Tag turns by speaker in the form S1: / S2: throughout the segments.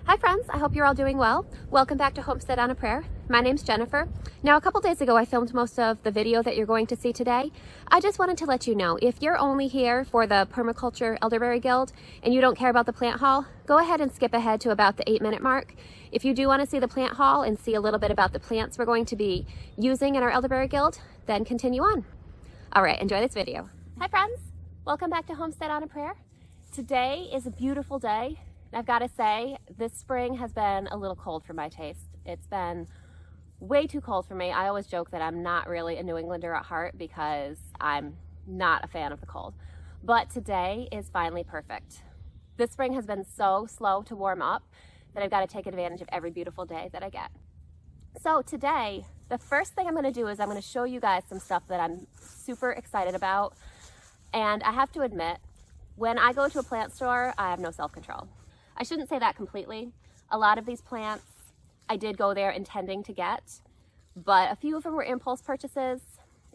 S1: Hi friends, I hope you're all doing well. Welcome back to Homestead on a Prayer. My name's Jennifer. Now a couple days ago I filmed most of the video that you're going to see today. I just wanted to let you know, if you're only here for the Permaculture Elderberry Guild and you don't care about the plant haul, go ahead and skip ahead to about the 8-minute mark. If you do want to see the plant haul and see a little bit about the plants we're going to be using in our Elderberry Guild, then continue on. Alright, enjoy this video. Hi friends, welcome back to Homestead on a Prayer. Today is a beautiful day. I've got to say, this spring has been a little cold for my taste. It's been way too cold for me. I always joke that I'm not really a New Englander at heart because I'm not a fan of the cold. But today is finally perfect. This spring has been so slow to warm up that I've got to take advantage of every beautiful day that I get. So today, the first thing I'm going to do is I'm going to show you guys some stuff that I'm super excited about. And I have to admit, when I go to a plant store, I have no self-control. I shouldn't say that completely. A lot of these plants I did go there intending to get, but a few of them were impulse purchases,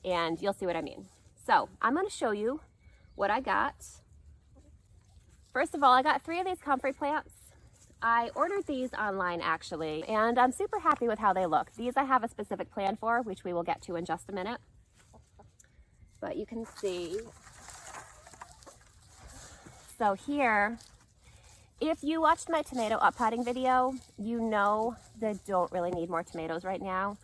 S1: and you'll see what I mean. So I'm going to show you what I got. First of all, I got 3 of these comfrey plants. I ordered these online actually, and I'm super happy with how they look. These I have a specific plan for, which we will get to in just a minute. But you can see. So here, if you watched my tomato up-potting video, you know that I don't really need more tomatoes right now.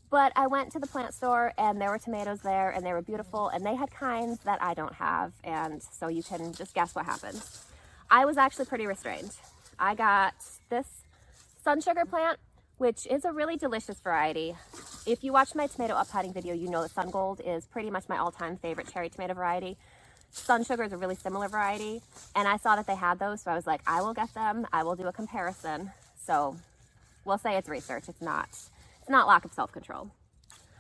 S1: But I went to the plant store and there were tomatoes there and they were beautiful and they had kinds that I don't have, and so you can just guess what happened. I was actually pretty restrained. I got this sun sugar plant, which is a really delicious variety. If you watched my tomato up-potting video, you know that Sun Gold is pretty much my all-time favorite cherry tomato variety. Sun Sugar is a really similar variety, and I saw that they had those, so I was like, I will get them. I will do a comparison. So we'll say it's research. It's not lack of self-control.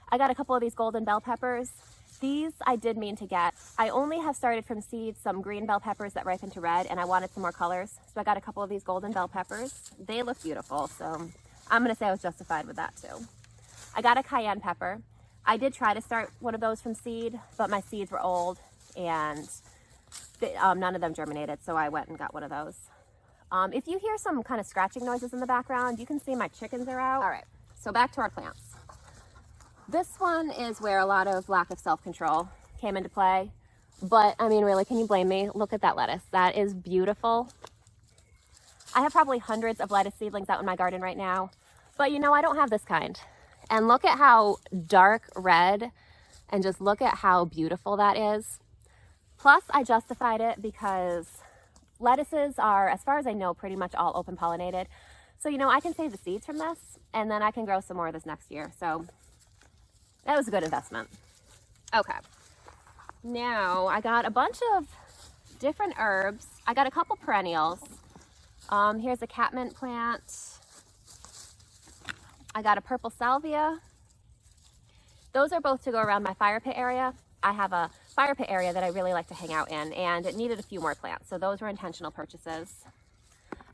S1: I got a couple of these golden bell peppers. These I did mean to get. I only have started from seed some green bell peppers that ripen to red, and I wanted some more colors, so I got a couple of these golden bell peppers. They look beautiful, so I'm going to say I was justified with that too. I got a cayenne pepper. I did try to start one of those from seed, but my seeds were old and none of them germinated, so I went and got one of those. If you hear some kind of scratching noises in the background, you can see my chickens are out. All right, so back to our plants. This one is where a lot of lack of self-control came into play, but I mean, really, can you blame me? Look at that lettuce. That is beautiful. I have probably hundreds of lettuce seedlings out in my garden right now, but you know, I don't have this kind. And look at how dark red, and just look at how beautiful that is. Plus, I justified it because lettuces are, as far as I know, pretty much all open pollinated. So, you know, I can save the seeds from this and then I can grow some more of this next year. So that was a good investment. Okay. Now I got a bunch of different herbs. I got a couple perennials. Here's a catmint plant. I got a purple salvia. Those are both to go around my fire pit area. I have a fire pit area that I really like to hang out in, and it needed a few more plants, so those were intentional purchases.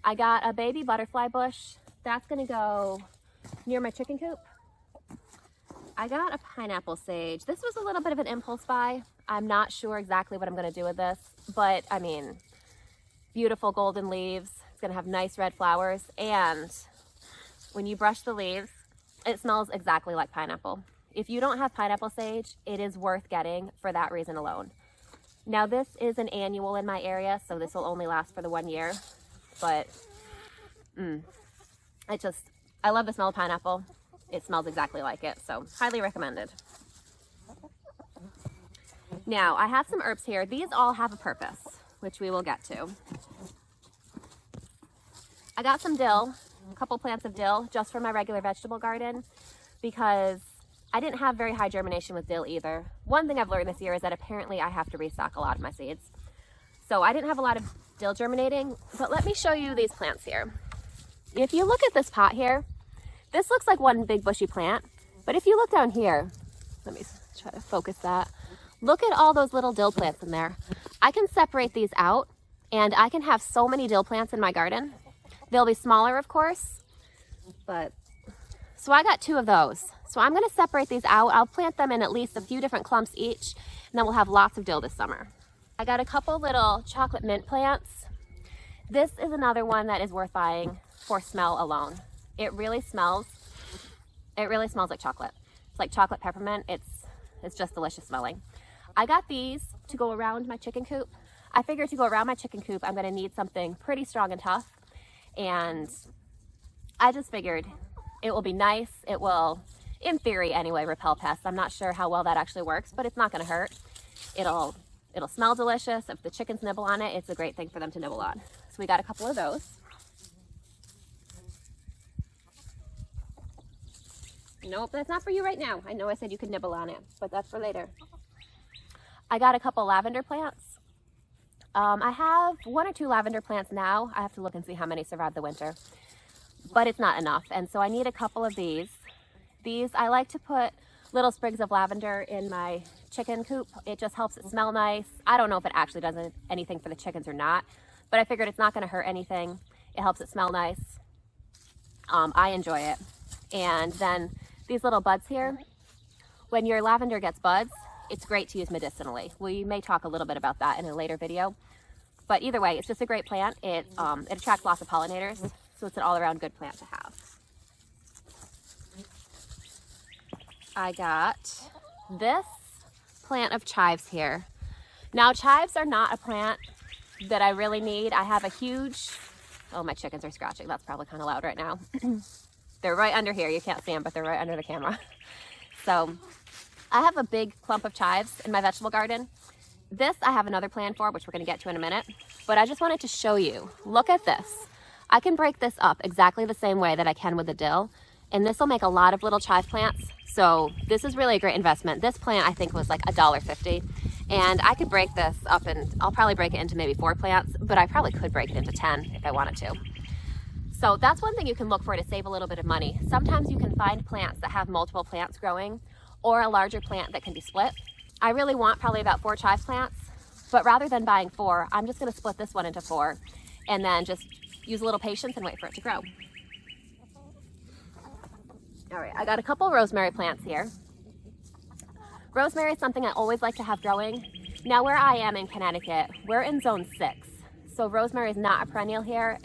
S1: I got a baby butterfly bush. That's going to go near my chicken coop. I got a pineapple sage. This was a little bit of an impulse buy. I'm not sure exactly what I'm going to do with this, but I mean, beautiful golden leaves. It's going to have nice red flowers, and when you brush the leaves, it smells exactly like pineapple. If you don't have pineapple sage, it is worth getting for that reason alone. Now this is an annual in my area, so this will only last for the 1 year, but I love the smell of pineapple. It smells exactly like it, so highly recommended. Now I have some herbs here. These all have a purpose, which we will get to. I got some dill, a couple plants of dill just for my regular vegetable garden because I didn't have very high germination with dill either. One thing I've learned this year is that apparently I have to restock a lot of my seeds. So I didn't have a lot of dill germinating, but let me show you these plants here. If you look at this pot here, this looks like one big bushy plant, but if you look down here, let me try to focus that. Look at all those little dill plants in there. I can separate these out and I can have so many dill plants in my garden. They'll be smaller, of course, but so I got 2 of those. So I'm going to separate these out. I'll plant them in at least a few different clumps each, and then we'll have lots of dill this summer. I got a couple little chocolate mint plants. This is another one that is worth buying. for smell alone. It really smells like chocolate. It's like chocolate peppermint. It's just delicious smelling. I got these to go around my chicken coop. I figured to go around my chicken coop, I'm gonna need something pretty strong and tough. And I just figured it will be nice. It will, in theory anyway, repel pests. I'm not sure how well that actually works, but it's not gonna hurt. It'll smell delicious. If the chickens nibble on it, it's a great thing for them to nibble on. So we got a couple of those. Nope, that's not for you right now. I know I said you could nibble on it, but that's for later. I got a couple lavender plants. I have 1 or 2 lavender plants now. I have to look and see how many survived the winter, but it's not enough. And so I need a couple of these. These, I like to put little sprigs of lavender in my chicken coop. It just helps it smell nice. I don't know if it actually does anything for the chickens or not, but I figured it's not gonna hurt anything. It helps it smell nice. I enjoy it. And then these little buds here, when your lavender gets buds, it's great to use medicinally. We may talk a little bit about that in a later video, but either way, it's just a great plant. It attracts lots of pollinators, so it's an all-around good plant to have. I got this plant of chives here. Now, chives are not a plant that I really need. I have a huge, oh, my chickens are scratching. That's probably kind of loud right now. They're right under here. You can't see them, but they're right under the camera. So I have a big clump of chives in my vegetable garden. This I have another plan for, which we're going to get to in a minute, but I just wanted to show you. Look at this. I can break this up exactly the same way that I can with the dill, and this will make a lot of little chive plants. So this is really a great investment. This plant I think was like $1.50, and I could break this up, and I'll probably break it into maybe 4 plants, but I probably could break it into 10 if I wanted to. So that's one thing you can look for to save a little bit of money. Sometimes you can find plants that have multiple plants growing, or a larger plant that can be split. I really want probably about 4 chive plants, but rather than buying 4, I'm just gonna split this one into 4 and then just use a little patience and wait for it to grow. All right, I got a couple rosemary plants here. Rosemary is something I always like to have growing. Now where I am in Connecticut, we're in zone 6. So rosemary is not a perennial here.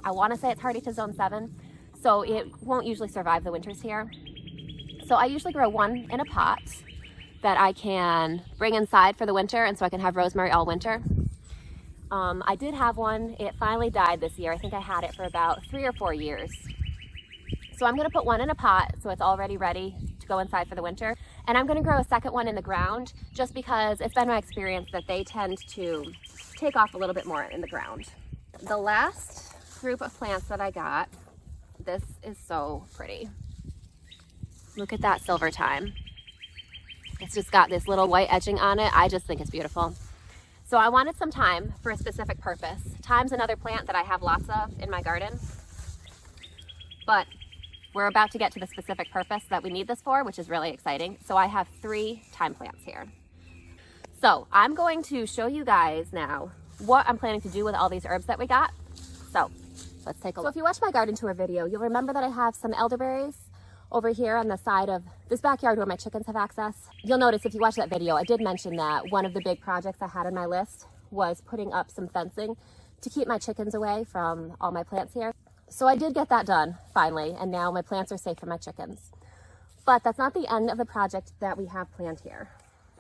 S1: I wanna say it's hardy to zone 7. So it won't usually survive the winters here. So I usually grow one in a pot that I can bring inside for the winter, and so I can have rosemary all winter. I did have one. It finally died this year. I think I had it for about 3 or 4 years. So I'm gonna put one in a pot so it's already ready to go inside for the winter. And I'm gonna grow a second one in the ground just because it's been my experience that they tend to take off a little bit more in the ground. The last group of plants that I got, this is so pretty. Look at that silver thyme. It's just got this little white edging on it. I just think it's beautiful. So I wanted some thyme for a specific purpose. Thyme's another plant that I have lots of in my garden, but we're about to get to the specific purpose that we need this for, which is really exciting. So I have 3 thyme plants here. So I'm going to show you guys now what I'm planning to do with all these herbs that we got. So let's take a look. So if you watch my garden tour video, you'll remember that I have some elderberries over here on the side of this backyard where my chickens have access. You'll notice if you watch that video, I did mention that one of the big projects I had on my list was putting up some fencing to keep my chickens away from all my plants here. So I did get that done finally, and now my plants are safe for my chickens. But that's not the end of the project that we have planned here.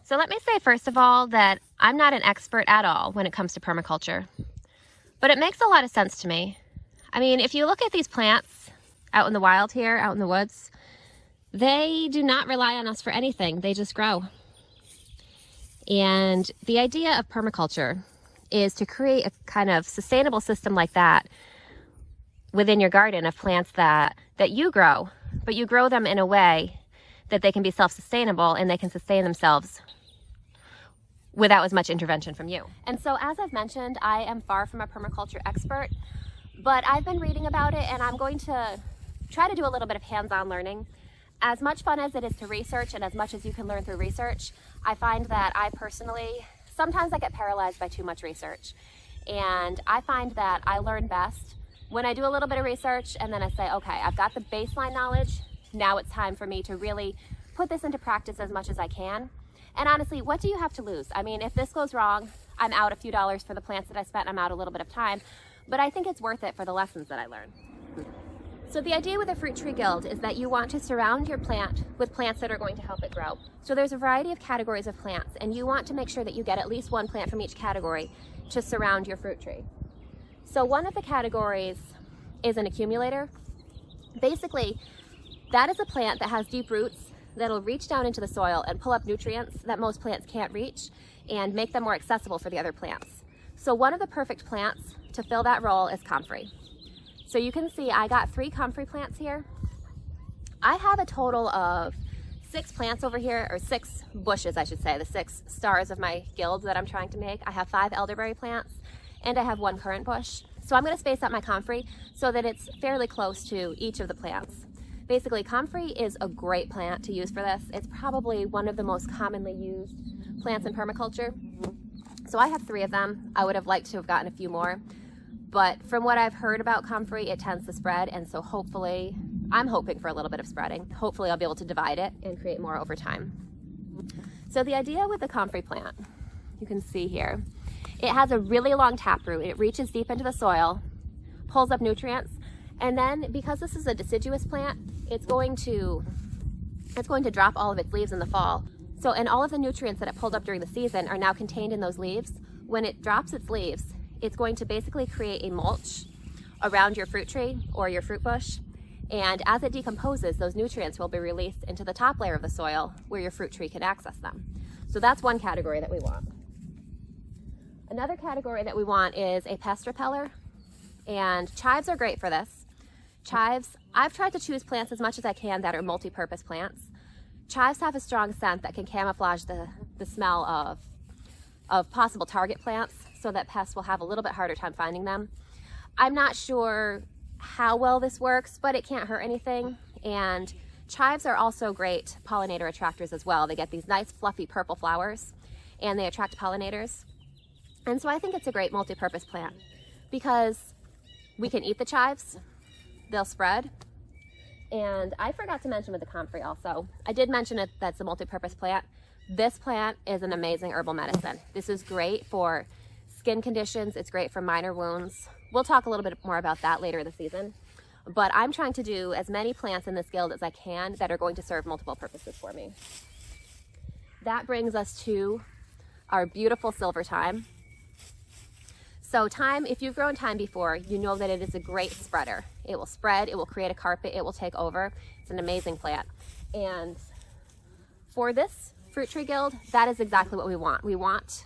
S1: So let me say first of all that I'm not an expert at all when it comes to permaculture, but it makes a lot of sense to me. I mean, if you look at these plants out in the wild here, out in the woods, they do not rely on us for anything. They just grow. And the idea of permaculture is to create a kind of sustainable system like that within your garden of plants that you grow, but you grow them in a way that they can be self-sustainable and they can sustain themselves without as much intervention from you. And so as I've mentioned, I am far from a permaculture expert, but I've been reading about it and I'm going to try to do a little bit of hands-on learning. As much fun as it is to research and as much as you can learn through research, I find that I personally, sometimes I get paralyzed by too much research. And I find that I learn best when I do a little bit of research and then I say, okay, I've got the baseline knowledge. Now it's time for me to really put this into practice as much as I can. And honestly, what do you have to lose? I mean, if this goes wrong, I'm out a few dollars for the plants that I spent, I'm out a little bit of time. but I think it's worth it for the lessons that I learned. So the idea with a fruit tree guild is that you want to surround your plant with plants that are going to help it grow. So there's a variety of categories of plants, and you want to make sure that you get at least one plant from each category to surround your fruit tree. So one of the categories is an accumulator. Basically, that is a plant that has deep roots that'll reach down into the soil and pull up nutrients that most plants can't reach and make them more accessible for the other plants. So one of the perfect plants to fill that role is comfrey. So you can see I got 3 comfrey plants here. I have a total of 6 plants over here, or 6 bushes, I should say, the 6 stars of my guild that I'm trying to make. I have 5 elderberry plants, and I have 1 currant bush. So I'm going to space out my comfrey so that it's fairly close to each of the plants. Basically, comfrey is a great plant to use for this. It's probably one of the most commonly used plants in permaculture. So I have 3 of them. I would have liked to have gotten a few more. But from what I've heard about comfrey, it tends to spread, and so hopefully, I'm hoping for a little bit of spreading. Hopefully I'll be able to divide it and create more over time. So the idea with the comfrey plant, you can see here, it has a really long taproot. It reaches deep into the soil, pulls up nutrients, and then because this is a deciduous plant, it's going to drop all of its leaves in the fall. So, and all of the nutrients that it pulled up during the season are now contained in those leaves. When it drops its leaves, it's going to basically create a mulch around your fruit tree or your fruit bush. And as it decomposes, those nutrients will be released into the top layer of the soil where your fruit tree can access them. So that's one category that we want. Another category that we want is a pest repeller. And chives are great for this. Chives, I've tried to choose plants as much as I can that are multi-purpose plants. Chives have a strong scent that can camouflage the smell of possible target plants, so that pests will have a little bit harder time finding them. I'm not sure how well this works, but it can't hurt anything. And chives are also great pollinator attractors as well. They get these nice fluffy purple flowers and they attract pollinators. And so I think it's a great multi-purpose plant because we can eat the chives, they'll spread. And I forgot to mention with the comfrey also, I did mention it that's a multi-purpose plant. This plant is an amazing herbal medicine. This is great for skin conditions, it's great for minor wounds. We'll talk a little bit more about that later in the season. But I'm trying to do as many plants in this guild as I can that are going to serve multiple purposes for me. That brings us to our beautiful silver thyme. So thyme, if you've grown thyme before, you know that it is a great spreader. It will spread, it will create a carpet, it will take over. It's an amazing plant. And for this fruit tree guild, that is exactly what we want. We want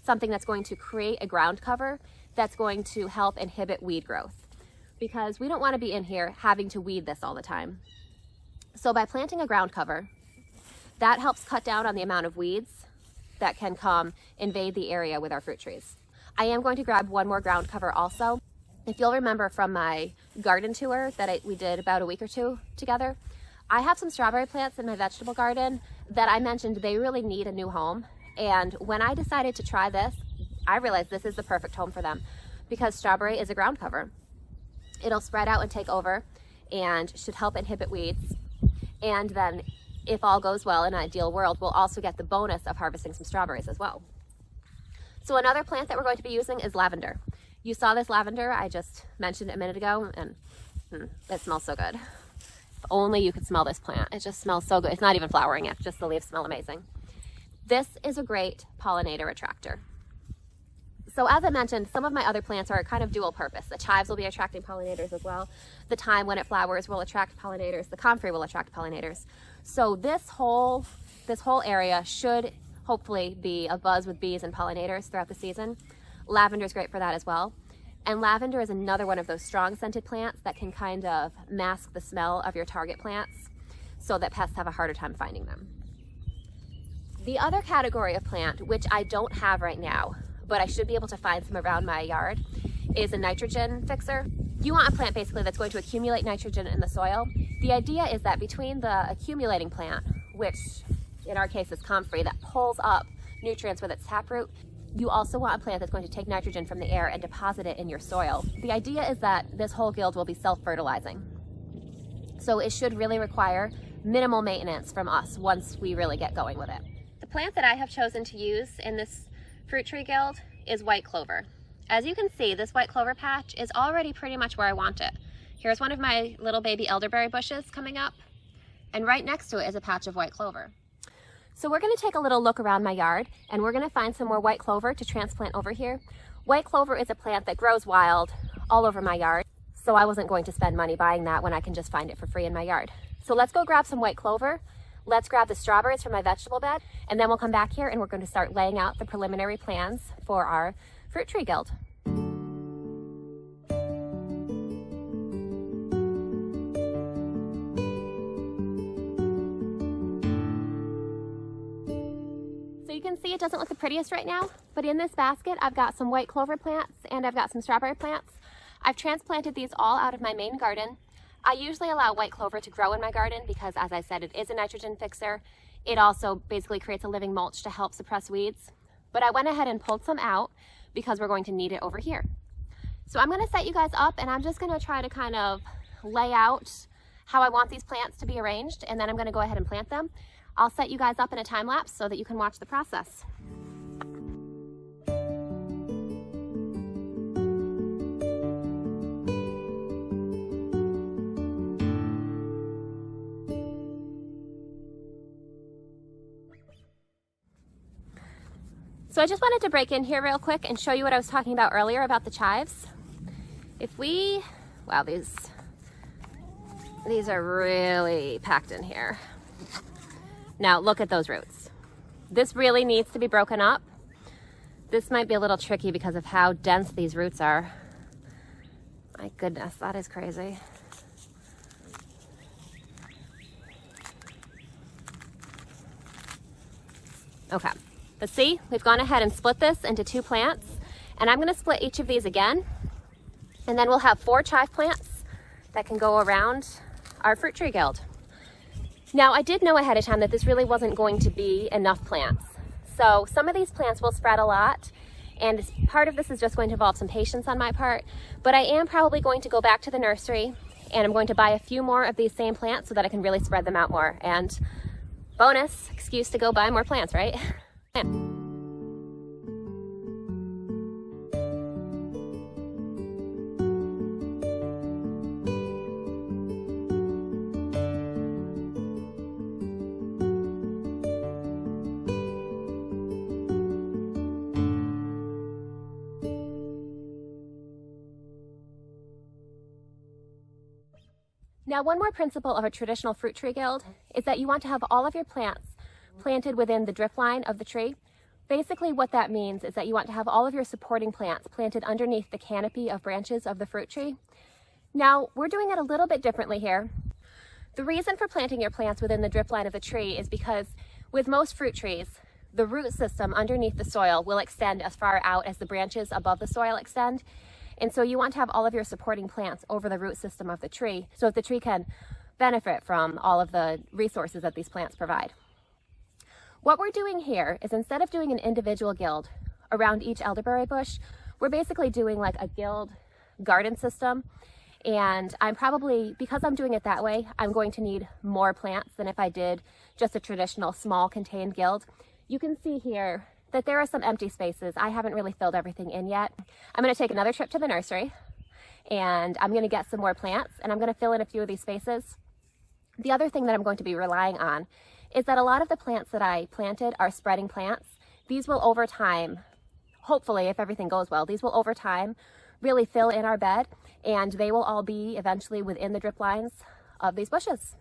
S1: something that's going to create a ground cover that's going to help inhibit weed growth, because we don't want to be in here having to weed this all the time. So by planting a ground cover, that helps cut down on the amount of weeds that can come invade the area with our fruit trees. I am going to grab one more ground cover also. If you'll remember from my garden tour that we did about a week or 2 together, I have some strawberry plants in my vegetable garden that I mentioned they really need a new home. And when I decided to try this, I realized this is the perfect home for them because strawberry is a ground cover. It'll spread out and take over and should help inhibit weeds. And then if all goes well in an ideal world, we'll also get the bonus of harvesting some strawberries as well. So another plant that we're going to be using is lavender. You saw this lavender, I just mentioned it a minute ago, and it smells so good. If only you could smell this plant. It just smells so good. It's not even flowering yet, just the leaves smell amazing. This is a great pollinator attractor. So as I mentioned, some of my other plants are kind of dual purpose. The chives will be attracting pollinators as well. The thyme, when it flowers, will attract pollinators. The comfrey will attract pollinators. So this whole area should hopefully be abuzz with bees and pollinators throughout the season. Lavender is great for that as well. And lavender is another one of those strong scented plants that can kind of mask the smell of your target plants so that pests have a harder time finding them. The other category of plant, which I don't have right now, but I should be able to find some around my yard, is a nitrogen fixer. You want a plant basically that's going to accumulate nitrogen in the soil. The idea is that between the accumulating plant, which in our case is comfrey, that pulls up nutrients with its taproot, you also want a plant that's going to take nitrogen from the air and deposit it in your soil. The idea is that this whole guild will be self-fertilizing. So it should really require minimal maintenance from us once we really get going with it. The plant that I have chosen to use in this fruit tree guild is white clover. As you can see, this white clover patch is already pretty much where I want it. Here's one of my little baby elderberry bushes coming up, and right next to it is a patch of white clover. So we're going to take a little look around my yard, and we're going to find some more white clover to transplant over here. White clover is a plant that grows wild all over my yard, so I wasn't going to spend money buying that when I can just find it for free in my yard. So let's go grab some white clover. Let's grab the strawberries from my vegetable bed, and then we'll come back here and we're going to start laying out the preliminary plans for our fruit tree guild. So you can see it doesn't look the prettiest right now, but in this basket I've got some white clover plants and I've got some strawberry plants. I've transplanted these all out of my main garden. I usually allow white clover to grow in my garden because, as I said, it is a nitrogen fixer. It also basically creates a living mulch to help suppress weeds. But I went ahead and pulled some out because we're going to need it over here. So I'm going to set you guys up, and I'm just going to try to kind of lay out how I want these plants to be arranged, and then I'm going to go ahead and plant them. I'll set you guys up in a time lapse so that you can watch the process. So I just wanted to break in here real quick and show you what I was talking about earlier about the chives. Wow, these are really packed in here. Now look at those roots. This really needs to be broken up. This might be a little tricky because of how dense these roots are. My goodness, that is crazy. Okay. But see, we've gone ahead and split this into 2 plants, and I'm going to split each of these again, and then we'll have 4 chive plants that can go around our fruit tree guild. Now, I did know ahead of time that this really wasn't going to be enough plants. So some of these plants will spread a lot, and part of this is just going to involve some patience on my part, but I am probably going to go back to the nursery, and I'm going to buy a few more of these same plants so that I can really spread them out more. And bonus, excuse to go buy more plants, right? Now, one more principle of a traditional fruit tree guild is that you want to have all of your plants planted within the drip line of the tree. Basically, what that means is that you want to have all of your supporting plants planted underneath the canopy of branches of the fruit tree. Now, we're doing it a little bit differently here. The reason for planting your plants within the drip line of the tree is because with most fruit trees, the root system underneath the soil will extend as far out as the branches above the soil extend. And so you want to have all of your supporting plants over the root system of the tree so that the tree can benefit from all of the resources that these plants provide. What we're doing here is, instead of doing an individual guild around each elderberry bush, we're basically doing like a guild garden system. And because I'm doing it that way, I'm going to need more plants than if I did just a traditional small contained guild. You can see here that there are some empty spaces. I haven't really filled everything in yet. I'm going to take another trip to the nursery, and I'm going to get some more plants, and I'm going to fill in a few of these spaces. The other thing that I'm going to be relying on is that a lot of the plants that I planted are spreading plants. These will over time, hopefully if everything goes well, these will over time really fill in our bed, and they will all be eventually within the drip lines of these bushes.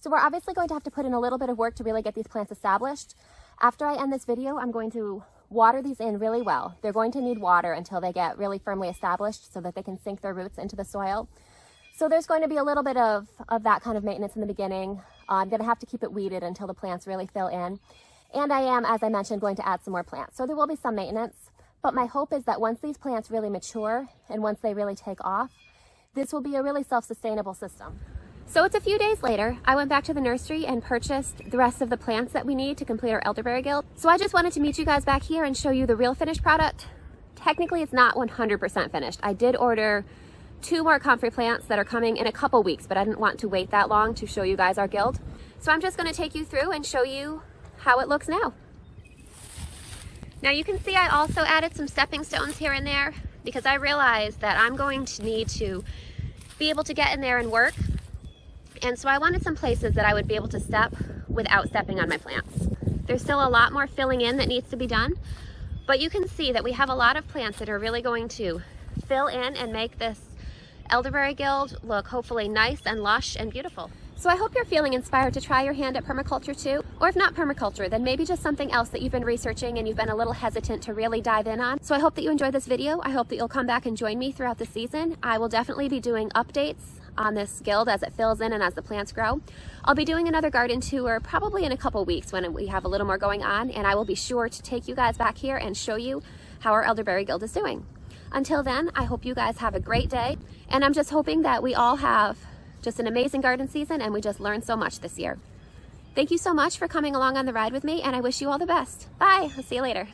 S1: So we're obviously going to have to put in a little bit of work to really get these plants established. After I end this video, I'm going to water these in really well. They're going to need water until they get really firmly established so that they can sink their roots into the soil. So there's going to be a little bit of that kind of maintenance in the beginning. I'm going to have to keep it weeded until the plants really fill in. And I am, as I mentioned, going to add some more plants. So there will be some maintenance. But my hope is that once these plants really mature and once they really take off, this will be a really self-sustainable system. So it's a few days later. I went back to the nursery and purchased the rest of the plants that we need to complete our elderberry guild. So I just wanted to meet you guys back here and show you the real finished product. Technically, it's not 100% finished. I did order 2 more comfrey plants that are coming in a couple weeks, but I didn't want to wait that long to show you guys our guild. So I'm just going to take you through and show you how it looks now. Now you can see I also added some stepping stones here and there because I realized that I'm going to need to be able to get in there and work. And so I wanted some places that I would be able to step without stepping on my plants. There's still a lot more filling in that needs to be done, but you can see that we have a lot of plants that are really going to fill in and make this elderberry guild look hopefully nice and lush and beautiful. So I hope you're feeling inspired to try your hand at permaculture too, or if not permaculture, then maybe just something else that you've been researching and you've been a little hesitant to really dive in on. So I hope that you enjoyed this video. I hope that you'll come back and join me throughout the season. I will definitely be doing updates on this guild as it fills in and as the plants grow. I'll be doing another garden tour probably in a couple weeks when we have a little more going on, and I will be sure to take you guys back here and show you how our elderberry guild is doing. Until then, I hope you guys have a great day, and I'm just hoping that we all have just an amazing garden season and we just learned so much this year. Thank you so much for coming along on the ride with me, and I wish you all the best. Bye, I'll see you later.